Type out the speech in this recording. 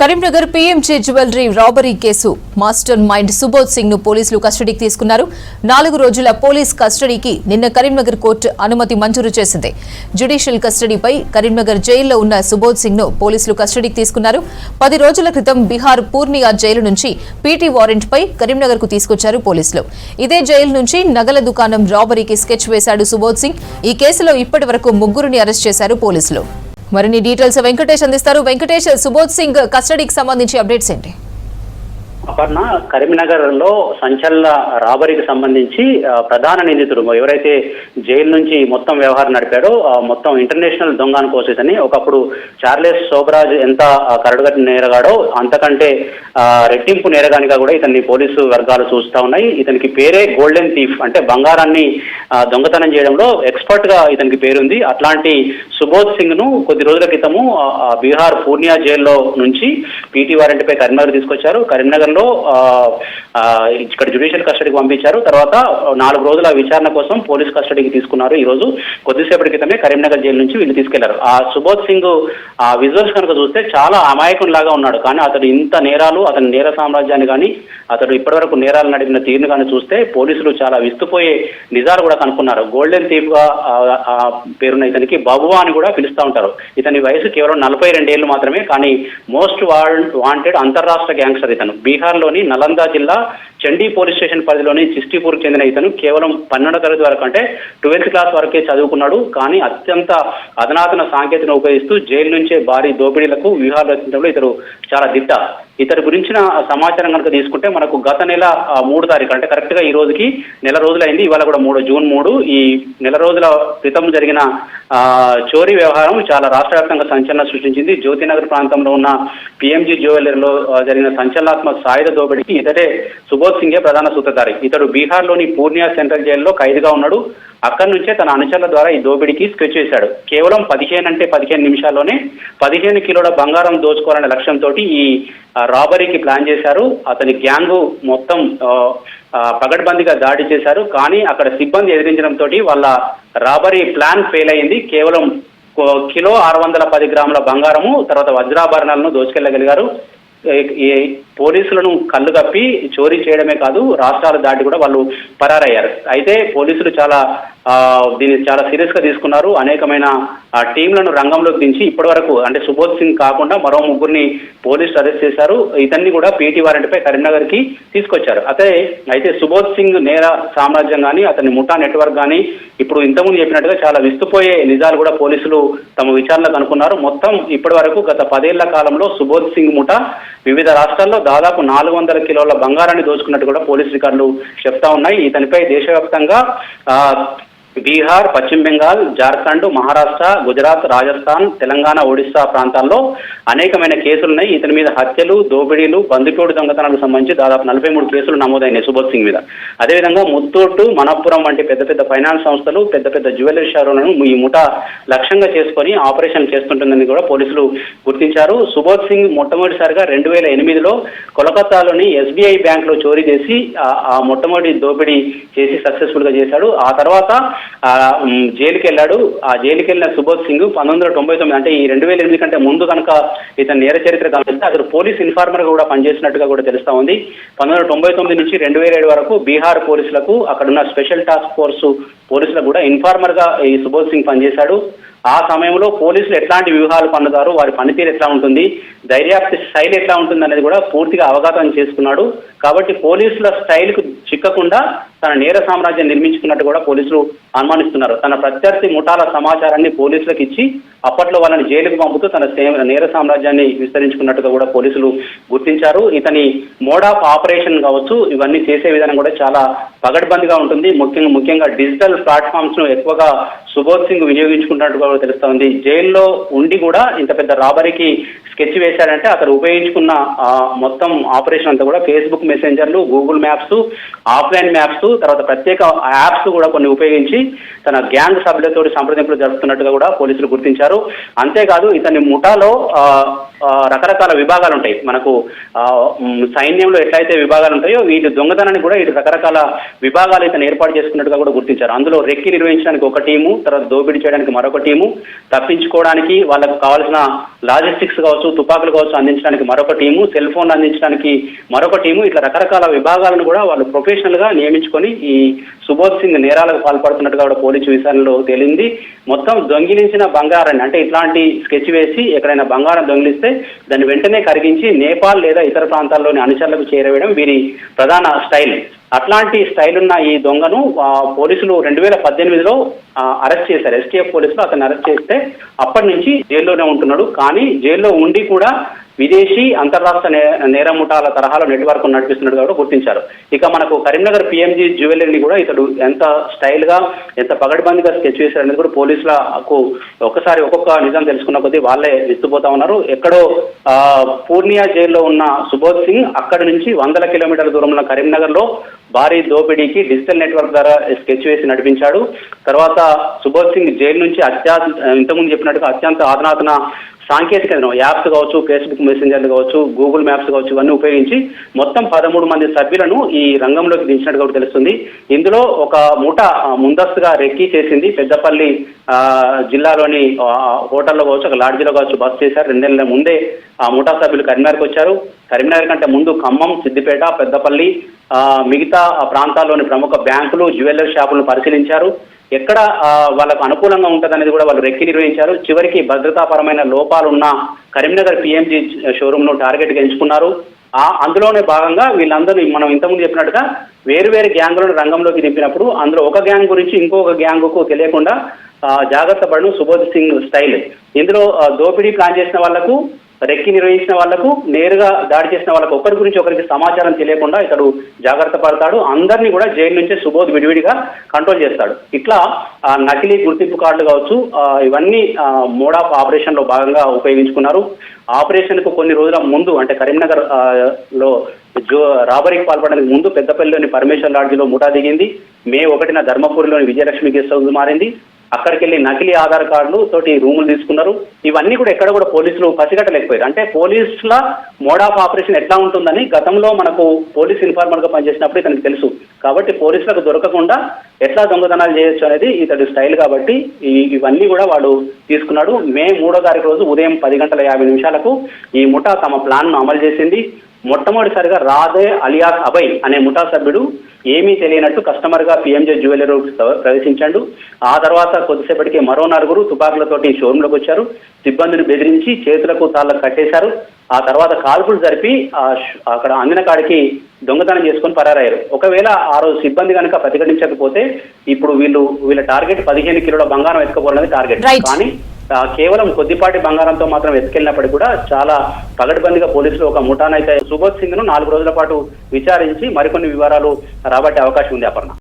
Karimnagar PMJ jewellery robbery case master mind Subodh Singh ను పోలీసులు కస్టడీకి తీసుకున్నారు. 4 రోజుల పోలీస్ కస్టడీకి నిన్న కరీంనగర్ కోర్టు అనుమతి మంజూరు చేసింది. జ్యుడిషియల్ కస్టడీపై కరీంనగర్ జైల్లో ఉన్న సుబోధ్ సింగ్ ను పోలీసులు కస్టడీకి తీసుకున్నారు. 10 రోజుల క్రితం బీహార్ పూర్నియా జైలు నుంచి పీటీ వారెంట్ పై కరీంనగర్ కు తీసుకొచ్చారు పోలీసులు. ఇదే జైలు నుంచి నగల దుకాణం రాబరీకి స్కెచ్ వేశాడు సుబోధ్ సింగ్. ఈ కేసులో ఇప్పటి వరకు 3 అరెస్ట్ చేశారు పోలీసులు. మరిన్ని డీటెయిల్స్ వెంకటేష్ అందిస్తారు. వెంకటేష్, సుబోధ్ సింగ్ కస్టడీకి సంబంధించి అప్డేట్స్ ఏంటి? అపర్ణ, కరీంనగర్ లో సంచలన రాబరీకి సంబంధించి ప్రధాన నిందితుడు ఎవరైతే జైలు నుంచి మొత్తం వ్యవహారం నడిపాడో మొత్తం ఇంటర్నేషనల్ దొంగ అనుకోసని ఒకప్పుడు చార్లెస్ శోభరాజ్ ఎంత కరడుగట్టిన నేరగాడో అంతకంటే రెట్టింపు నేరగానిగా కూడా ఇతన్ని పోలీసు వర్గాలు చూస్తా ఉన్నాయి. ఇతనికి పేరే గోల్డెన్ థీఫ్, అంటే బంగారాన్ని దొంగతనం చేయడంలో ఎక్స్పర్ట్ గా ఇతనికి పేరుంది. అట్లాంటి సుబోధ్ సింగ్ ను కొద్ది రోజుల క్రితము బీహార్ పూర్నియా జైల్లో నుంచి పీటీ వారెంట్ పై కరీంనగర్ తీసుకొచ్చారు. కరీంనగర్ లో ఇక్కడ జ్యుడిషియల్ కస్టడీకి పంపించారు. తర్వాత 4 రోజుల విచారణ కోసం పోలీస్ కస్టడీకి తీసుకున్నారు. ఈ రోజు కొద్దిసేపటి క్రితమే కరీంనగర్ జైలు నుంచి వీళ్ళు తీసుకెళ్లారు. ఆ సుబోధ్ సింగ్ ఆ విజువల్స్ కనుక చూస్తే చాలా అమాయకునిలాగా ఉన్నాడు. కానీ అతడు ఇంత నేరాలు, అతని నేర సామ్రాజ్యాన్ని కానీ అతడు ఇప్పటివరకు నేరాలు నడిపిన తీరును కానీ చూస్తే పోలీసులు చాలా విస్తుపోయే నిజాలు కూడా కనుక్కున్నారు. గోల్డెన్ థీఫ్ గా పేరున్న ఇతనికి బాబువా అని కూడా పిలుస్తూ ఉంటారు. ఇతని వయసు కేవలం 42 ఏళ్లు మాత్రమే. కానీ మోస్ట్ వాంటెడ్ అంతర్రాష్ట్ర గ్యాంగ్స్టర్ ఇతను. బీహార్లోని నలందా జిల్లా చండీ పోలీస్ స్టేషన్ పరిధిలోని చిస్టిపూర్కి చెందిన ఇతను కేవలం 12వ తరగతి వరకు, అంటే 12th క్లాస్ వరకే చదువుకున్నాడు. కానీ అత్యంత అధునాతన సాంకేతికను ఉపయోగిస్తూ జైలు నుంచే భారీ దోపిడీలకు వ్యూహాలు రచించడంలో ఇతడు చాలా దిట్ట. ఇతడి గురించిన సమాచారం కనుక తీసుకుంటే మనకు గత నెల 3 తారీఖు, అంటే కరెక్ట్ గా ఈ రోజుకి నెల రోజులైంది. ఇవాళ కూడా జూన్ 3. ఈ నెల రోజుల క్రితం జరిగిన చోరీ వ్యవహారం చాలా రాష్ట్ర వ్యాప్తంగా సంచలనం సృష్టించింది. జ్యోతినగర్ ప్రాంతంలో ఉన్న పీఎంజీ జ్యువెలరీలో జరిగిన సంచలనాత్మక సాయుధ దోపిడీకి ఇతడే సుబోధ్ సింగే ప్రధాన సూత్రధారి. ఇతడు బీహార్లోని పూర్నియా సెంట్రల్ జైల్లో ఖైదుగా ఉన్నాడు. అక్కడి నుంచే తన అనుచరుల ద్వారా ఈ దోపిడీకి స్కెచ్ చేశాడు. కేవలం 15 నిమిషాల్లోనే 15 కిలోల బంగారం దోచుకోవాలనే లక్ష్యంతో ఈ రాబరీకి ప్లాన్ చేశారు. అతని గ్యాంగు మొత్తం పగడ్బందీగా దాడి చేశారు. కానీ అక్కడ సిబ్బంది ఎదిరించడంతో వాళ్ళ రాబరీ ప్లాన్ ఫెయిల్ అయింది. కేవలం కిలో 610 గ్రాముల బంగారము, తర్వాత వజ్రాభరణాలను దోచుకెళ్లగలిగారు. ఈ పోలీసులను కళ్ళు కప్పి చోరీ చేయడమే కాదు, రాష్ట్రాల దాటి కూడా వాళ్ళు పరారయ్యారు. అయితే పోలీసులు దీన్ని చాలా సీరియస్ గా తీసుకున్నారు. అనేకమైన టీంలను రంగంలోకి దించి ఇప్పటి వరకు, అంటే సుబోధ్ సింగ్ కాకుండా మరో 3 పోలీసులు అరెస్ట్ చేశారు. ఇతన్ని కూడా పీటీ వారెంట్ పై కరీంనగర్ కి తీసుకొచ్చారు. అయితే సుబోధ్ సింగ్ నేర సామ్రాజ్యం కానీ అతని ముఠా నెట్వర్క్ కానీ ఇప్పుడు ఇంతకుముందు చెప్పినట్టుగా చాలా విస్తుపోయే నిజాలు కూడా పోలీసులు తమ విచారణలో కనుక్కున్నారు. మొత్తం ఇప్పటి వరకు గత 10 ఏళ్ల కాలంలో సుబోధ్ సింగ్ ముఠా వివిధ రాష్ట్రాల్లో దాదాపు 400 కిలోల బంగారాన్ని దోచుకున్నట్టు కూడా పోలీసు రికార్డులు చెప్తా ఉన్నాయి. ఇతనిపై దేశవ్యాప్తంగా బీహార్, పశ్చిమ బెంగాల్, జార్ఖండ్, మహారాష్ట్ర, గుజరాత్, రాజస్థాన్, తెలంగాణ, ఒడిశా ప్రాంతాల్లో అనేకమైన కేసులున్నాయి. ఇతని మీద హత్యలు, దోపిడీలు, బందిపోటు దొంగతనాలకు సంబంధించి దాదాపు 43 కేసులు నమోదైనాయి సుబోధ్ సింగ్ మీద. అదేవిధంగా ముత్తూట్, మనప్పురం వంటి పెద్ద ఫైనాన్స్ సంస్థలు, పెద్ద జ్యువెలరీ షోరూలను ఈ ముఠా లక్ష్యంగా చేసుకుని ఆపరేషన్ చేస్తుంటుందని కూడా పోలీసులు గుర్తించారు. సుబోధ్ సింగ్ మొట్టమొదటిసారిగా 2008లో కోలకత్తాలోని SBI బ్యాంక్ లో చోరీ చేసి ఆ మొట్టమొదటి దోపిడీ చేసి సక్సెస్ఫుల్ గా చేశాడు. ఆ తర్వాత జైలుకి వెళ్ళాడు. ఆ జైలుకి వెళ్ళిన సుబోధ్ సింగ్ 1999, అంటే ఈ 2008 కంటే ముందు కనుక ఇతని నేర చరిత్ర గమనిస్తే అతను పోలీస్ ఇన్ఫార్మర్ గా కూడా పనిచేసినట్టుగా కూడా తెలుస్తా ఉంది. 1999 నుంచి 2007 వరకు బీహార్ పోలీసులకు, అక్కడున్న స్పెషల్ టాస్క్ ఫోర్స్ పోలీసులకు కూడా ఇన్ఫార్మర్ గా ఈ సుబోధ్ సింగ్ పనిచేశాడు. ఆ సమయంలో పోలీసులు ఎట్లాంటి వ్యూహాలు పన్నుతారు, వారి పనితీరు ఎట్లా ఉంటుంది, దర్యాప్తు స్టైల్ ఎట్లా ఉంటుంది అనేది కూడా పూర్తిగా అవగాహన చేసుకున్నాడు. కాబట్టి పోలీసుల స్టైల్కు చిక్కకుండా తన నేర సామ్రాజ్యం నిర్మించుకున్నట్టు కూడా పోలీసులు అనుమానిస్తున్నారు. తన ప్రత్యర్థి ముఠాల సమాచారాన్ని పోలీసులకు ఇచ్చి అప్పట్లో వాళ్ళని జైలుకు పంపుతూ తన నేర సామ్రాజ్యాన్ని విస్తరించుకున్నట్టుగా కూడా పోలీసులు గుర్తించారు. ఇతని మోడ్ ఆఫ్ ఆపరేషన్ కావచ్చు, ఇవన్నీ చేసే విధానం కూడా చాలా పగడ్బందీగా ఉంటుంది. ముఖ్యంగా డిజిటల్ ప్లాట్ఫామ్స్ ను ఎక్కువగా సుబోధ్ సింగ్ వినియోగించుకున్నట్టుగా కూడా తెలుస్తా ఉంది. జైల్లో ఉండి కూడా ఇంత పెద్ద రాబరీకి స్కెచ్ వేశాడంటే అతను ఉపయోగించుకున్న మొత్తం ఆపరేషన్ అంతా కూడా ఫేస్బుక్ మెసెంజర్లు, గూగుల్ మ్యాప్స్, ఆఫ్లైన్ మ్యాప్స్, తర్వాత ప్రత్యేక యాప్స్ కూడా కొన్ని ఉపయోగించి తన గ్యాంగ్ సభ్యులతో సంప్రదింపులు జరుపుతున్నట్టుగా కూడా పోలీసులు గుర్తించారు. అంతేకాదు ఇతని ముఠాలో రకరకాల విభాగాలు ఉంటాయి. మనకు సైన్యంలో ఎట్లయితే విభాగాలు ఉంటాయో వీటి దొంగతనానికి కూడా ఇటు రకరకాల విభాగాలు ఇతను ఏర్పాటు చేసుకున్నట్టుగా కూడా గుర్తించారు. అందులో రెక్కి నిర్వహించడానికి ఒక టీము, తర్వాత దోపిడీ చేయడానికి మరొక టీము, తప్పించుకోవడానికి వాళ్ళకు కావాల్సిన లాజిస్టిక్స్ కావచ్చు, తుపాకులు కావచ్చు అందించడానికి మరొక టీము, సెల్ ఫోన్లు అందించడానికి మరొక టీము, ఇట్లా రకరకాల విభాగాలను కూడా వాళ్ళు ప్రొఫెషనల్ గా నియమించుకొని ఈ సుబోధ్ సింగ్ నేరాలకు పాల్పడుతున్నట్టుగా కూడా పోలీసు విచారణలో తేలింది. మొత్తం దొంగిలించిన బంగారాన్ని, అంటే ఇట్లాంటి స్కెచ్ వేసి ఎక్కడైనా బంగారం దొంగిలిస్తే దాన్ని వెంటనే కరిగించి నేపాల్ లేదా ఇతర ప్రాంతాల్లోని అనుచరులకు చేరవేయడం వీరి ప్రధాన స్టైల్. అట్లాంటి స్టైల్ ఉన్న ఈ దొంగను పోలీసులు 2018లో అరెస్ట్ చేశారు. ఎస్టీఎఫ్ పోలీసులు అతన్ని అరెస్ట్ చేస్తే అప్పటి నుంచి జైల్లోనే ఉంటున్నాడు. కానీ జైల్లో ఉండి కూడా విదేశీ అంతర్రాష్ట్ర నేర ముఠాల తరహాలో నెట్వర్క్ నడిపిస్తున్నట్టు కూడా గుర్తించారు. ఇక మనకు కరీంనగర్ పిఎంజీ జ్యువెలరీని కూడా ఇతడు ఎంత స్టైల్ గా, ఎంత పగడ్బందీగా స్కెచ్ చేశారు అనేది కూడా పోలీసులకు ఒక్కసారి ఒక్కొక్క నిజం తెలుసుకున్న కొద్దీ వాళ్ళే విస్తుపోతా ఉన్నారు. ఎక్కడో పూర్ణియా జైల్లో ఉన్న సుబోధ్ సింగ్ అక్కడి నుంచి 100 కిలోమీటర్ల దూరంలో కరీంనగర్ లో భారీ దోపిడీకి డిజిటల్ నెట్వర్క్ ద్వారా స్కెచ్ వేసి నడిపించాడు. తర్వాత సుబోధ్ సింగ్ జైలు నుంచి ఇంతకుముందు చెప్పినట్టుగా అత్యంత అధునాతన సాంకేతిక యాప్స్ కావచ్చు, ఫేస్బుక్ మెసెంజర్లు కావచ్చు, గూగుల్ మ్యాప్స్ కావచ్చు, ఇవన్నీ ఉపయోగించి మొత్తం 13 మంది సభ్యులను ఈ రంగంలోకి దించినట్టుగా తెలుస్తుంది. ఇందులో ఒక ముఠ ముందస్తుగా రెక్కీ చేసింది. పెద్దపల్లి జిల్లాలోని హోటల్లో కావచ్చు, ఒక లాడ్జీలో కావచ్చు బస చేశారు. 2 నెలల ముందే ఆ ముఠా సభ్యులు కరీంనగర్కి వచ్చారు. కరీంనగర్ కంటే ముందు ఖమ్మం, సిద్దిపేట, పెద్దపల్లి, మిగతా ప్రాంతాల్లోని ప్రముఖ బ్యాంకులు, జ్యువెలరీ షాపులను పరిశీలించారు. ఎక్కడ వాళ్ళకు అనుకూలంగా ఉంటుందనేది కూడా వాళ్ళు రెక్కి నిర్వహించారు. చివరికి భద్రతాపరమైన లోపాలున్న కరీంనగర్ పిఎంజీ షోరూమ్ను టార్గెట్గా ఎంచుకున్నారు. అందులోనే భాగంగా వీళ్ళందరూ మనం ఇంతకుముందు చెప్పినట్టుగా వేరు గ్యాంగులను రంగంలోకి దింపినప్పుడు అందులో ఒక గ్యాంగ్ గురించి ఇంకొక గ్యాంగుకు తెలియకుండా జాగ్రత్త పడడం సుబోధ్ సింగ్ స్టైల్. ఇందులో దోపిడీ ప్లాన్ చేసిన వాళ్లకు, రెక్కి నిర్వహించిన వాళ్లకు, నేరుగా దాడి చేసిన వాళ్ళకు ఒకరి గురించి ఒకరికి సమాచారం తెలియకుండా ఇతడు జాగ్రత్త పడతాడు. అందరినీ కూడా జైలు నుంచే సుబోధ్ విడివిడిగా కంట్రోల్ చేస్తాడు. ఇట్లా నకిలీ గుర్తింపు కార్డులు కావచ్చు, ఇవన్నీ మోడ్ ఆఫ్ ఆపరేషన్ లో భాగంగా ఉపయోగించుకున్నారు. ఆపరేషన్ కు కొన్ని రోజుల ముందు, అంటే కరీంనగర్ లో రాబరీకి పాల్పడడానికి ముందు పెద్దపల్లిలోని పరమేశ్వర్ లాడ్జిలో ముఠా దిగింది. మే 1న ధర్మపురిలోని విజయలక్ష్మి గెస్ట్ హౌస్ మారింది. అక్కడికి వెళ్ళి నకిలీ ఆధార్ కార్డులు తోటి రూములు తీసుకున్నారు. ఇవన్నీ కూడా ఎక్కడ కూడా పోలీసులు పసిగట్టలేకపోయారు. అంటే పోలీసుల మోడ్ ఆఫ్ ఆపరేషన్ ఎట్లా ఉంటుందని గతంలో మనకు పోలీస్ ఇన్ఫార్మర్ గా పనిచేసినప్పుడు ఇతనికి తెలుసు. కాబట్టి పోలీసులకు దొరకకుండా ఎట్లా దొంగతనాలు చేయొచ్చు అనేది ఇతడు స్టైల్. కాబట్టి ఇవన్నీ కూడా వాడు తీసుకున్నాడు. మే 3వ తారీఖు రోజు ఉదయం 10:50 ఈ ముఠా తమ ప్లాన్ ను అమలు చేసింది. మొట్టమొదటిసారిగా రాధే అలియాస్ అభయ్ అనే ముఠా సభ్యుడు ఏమీ తెలియనట్టు కస్టమర్ గా పిఎంజే జ్యువెలరీ ప్రవేశించాడు. ఆ తర్వాత కొద్దిసేపటికి మరో 4 తుపాకులతోటి షోరూంలోకి వచ్చారు. సిబ్బందిని బెదిరించి చేతులకు తాళ్ళకు కట్టేశారు. ఆ తర్వాత కాల్పులు జరిపి అక్కడ అందిన కాడికి దొంగతనం చేసుకొని పరారయ్యారు. ఒకవేళ ఆ రోజు సిబ్బంది కనుక ప్రతిఘటించకపోతే ఇప్పుడు వీళ్ళ టార్గెట్ 15 కిలోల బంగారం ఎత్తుకోవాలనేది టార్గెట్. కానీ కేవలం కొద్దిపాటి బంగారంతో మాత్రం ఎత్తుకెళ్ళినప్పటికీ కూడా చాలా పగడ్బందీగా పోలీసులు ఒక ముఠానైతే సుబోధ్ సింగ్ ను 4 రోజుల పాటు విచారించి మరికొన్ని వివరాలు రాబట్టే అవకాశం ఉంది. అపర్ణ.